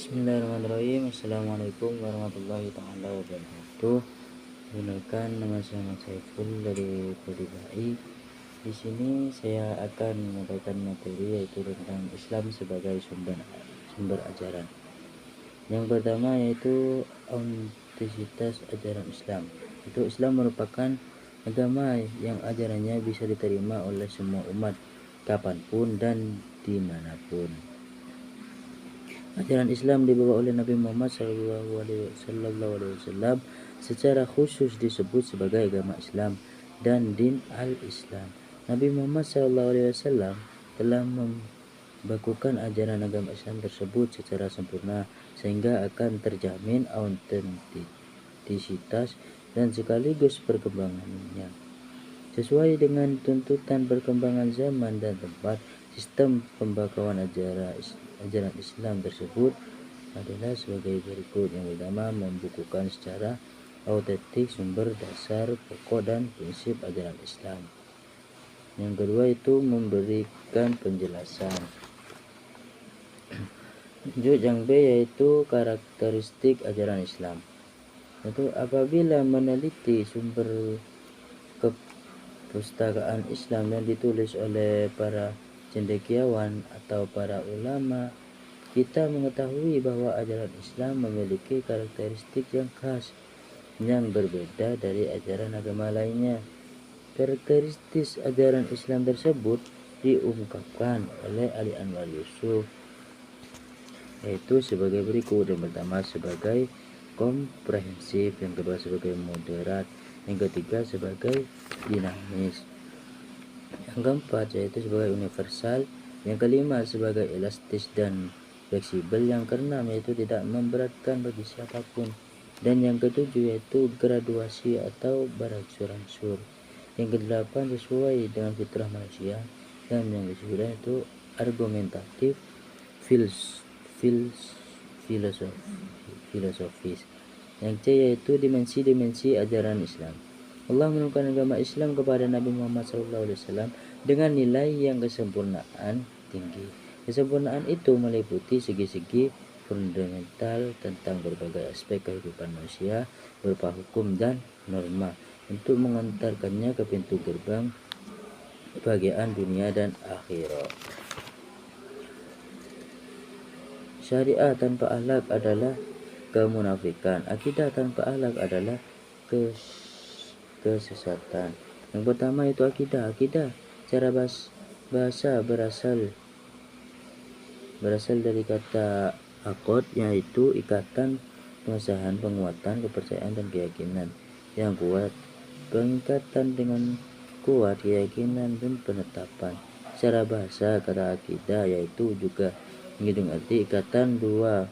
Bismillahirrahmanirrahim. Assalamualaikum warahmatullahi taala wabarakatuh. Perkenalkan, nama saya Saiful dari Prodi BAI. Di sini saya akan menyampaikan materi yaitu tentang Islam sebagai sumber ajaran. Yang pertama yaitu autentisitas ajaran Islam. Itu Islam merupakan agama yang ajarannya bisa diterima oleh semua umat kapanpun dan dimanapun. Ajaran Islam dibawa oleh Nabi Muhammad SAW secara khusus disebut sebagai agama Islam dan din al-Islam. Nabi Muhammad SAW telah membakukan ajaran agama Islam tersebut secara sempurna sehingga akan terjamin autentisitas dan sekaligus perkembangannya. Sesuai dengan tuntutan perkembangan zaman dan tempat, sistem pembakawan ajaran Islam tersebut adalah sebagai berikut. Yang pertama, membukukan secara autentik sumber dasar pokok dan prinsip ajaran Islam. Yang kedua itu memberikan penjelasan. Yang B yaitu karakteristik ajaran Islam. Itu apabila meneliti sumber kepustakaan Islam yang ditulis oleh para cendekiawan atau para ulama, kita mengetahui bahwa ajaran Islam memiliki karakteristik yang khas yang berbeda dari ajaran agama lainnya. Karakteristik ajaran Islam tersebut diungkapkan oleh Ali Anwar Yusuf, yaitu sebagai berikut. Yang pertama sebagai komprehensif, yang kedua sebagai moderat, yang ketiga sebagai dinamis, yang keempat yaitu sebagai universal, yang kelima sebagai elastis dan fleksibel, yang keenam yaitu tidak memberatkan bagi siapapun, dan yang ketujuh yaitu graduasi atau berangsur-angsur, yang kedelapan sesuai dengan fitrah manusia, dan yang kesembilan itu argumentatif filosofis. Yang C yaitu dimensi-dimensi ajaran Islam. Allah menurunkan agama Islam kepada Nabi Muhammad SAW dengan nilai yang kesempurnaan tinggi. Kesempurnaan itu meliputi segi-segi fundamental tentang berbagai aspek kehidupan manusia berupa hukum dan norma untuk mengantarkannya ke pintu gerbang kebahagiaan dunia dan akhirat. Syariah tanpa akhlak adalah kemunafikan. Akidah tanpa akhlak adalah kesesatan. Yang pertama itu akidah. Akidah secara bahasa berasal dari kata akod, yaitu ikatan, pengesahan, penguatan, kepercayaan dan keyakinan yang kuat. Pengikatan dengan kuat, keyakinan dan penetapan. Secara bahasa kata akidah yaitu juga mengandung arti ikatan dua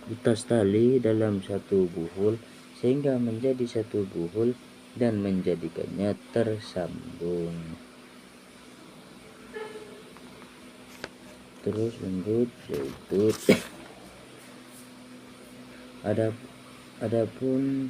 utas tali dalam satu buhul sehingga menjadi satu buhul dan menjadikannya tersambung. Terus lanjut yaitu adapun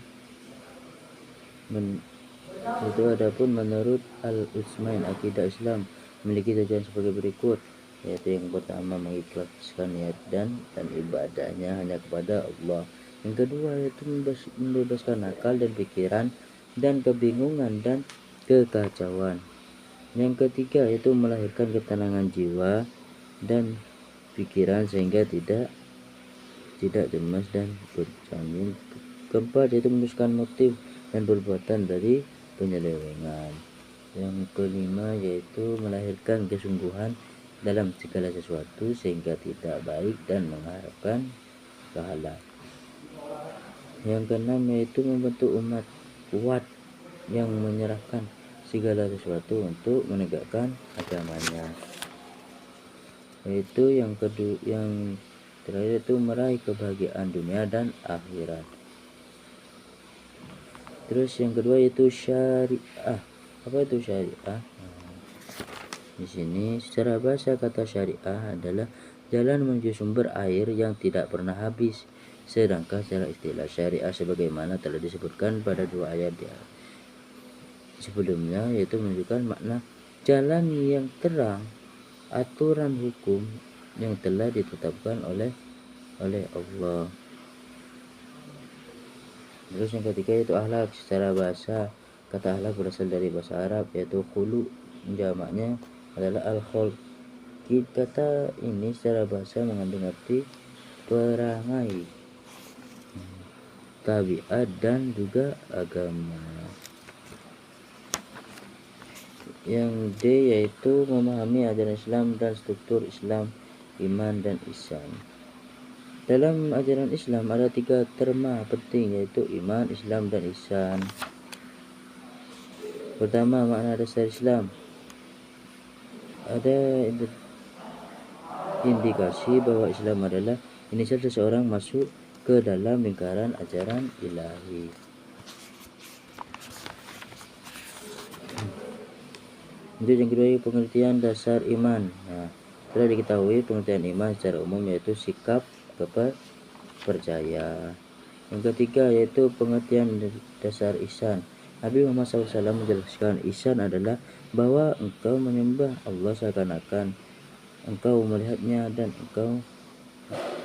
menurut Al-Utsmain, akidah Islam memiliki tujuan sebagai berikut, yaitu yang pertama mengikhlaskan niat dan ibadahnya hanya kepada Allah. Yang kedua yaitu membebaskan akal dan pikiran dan kebingungan dan kekacauan. Yang ketiga yaitu melahirkan ketenangan jiwa dan pikiran sehingga tidak cemas dan berjamin. Keempat yaitu memutuskan motif dan perbuatan dari penyelewengan. Yang kelima yaitu melahirkan kesungguhan dalam segala sesuatu sehingga tidak baik dan mengharapkan pahala. Yang keenam yaitu membentuk umat kuat yang menyerahkan segala sesuatu untuk menegakkan agamanya. Yaitu yang terakhir itu meraih kebahagiaan dunia dan akhirat. Terus yang kedua yaitu syariah. Apa itu syariah? Di sini secara bahasa kata syariah adalah jalan menuju sumber air yang tidak pernah habis. Sedangkan secara istilah syariah sebagaimana telah disebutkan pada dua ayat sebelumnya, yaitu menunjukkan makna jalan yang terang, aturan hukum yang telah ditetapkan oleh Allah. Terus yang ketiga yaitu akhlak. Secara bahasa, kata akhlak berasal dari bahasa Arab yaitu khulu, jamaknya adalah al-khulq. Kata ini secara bahasa mengandung arti perangai, tabiat, dan juga agama. Yang D yaitu memahami ajaran Islam dan struktur Islam, iman, dan ihsan. Dalam ajaran Islam ada 3 terma penting yaitu iman, Islam, dan ihsan. Pertama, makna dasar Islam. Ada indikasi bahwa Islam adalah inisial seseorang masuk ke dalam lingkaran ajaran ilahi. Untuk yang kedua, pengertian dasar iman. Nah, telah diketahui pengertian iman secara umum yaitu sikap percaya. Yang ketiga yaitu pengertian dasar ihsan. Nabi Muhammad SAW menjelaskan ihsan adalah bahwa engkau menyembah Allah seakan-akan engkau melihatnya dan engkau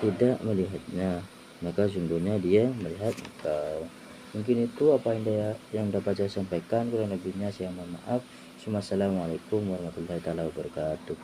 tidak melihatnya, maka sungguhnya dia melihat engkau. Mungkin itu apa yang dapat saya sampaikan. Kurang lebihnya saya mohon maaf. Assalamualaikum warahmatullahi wabarakatuh.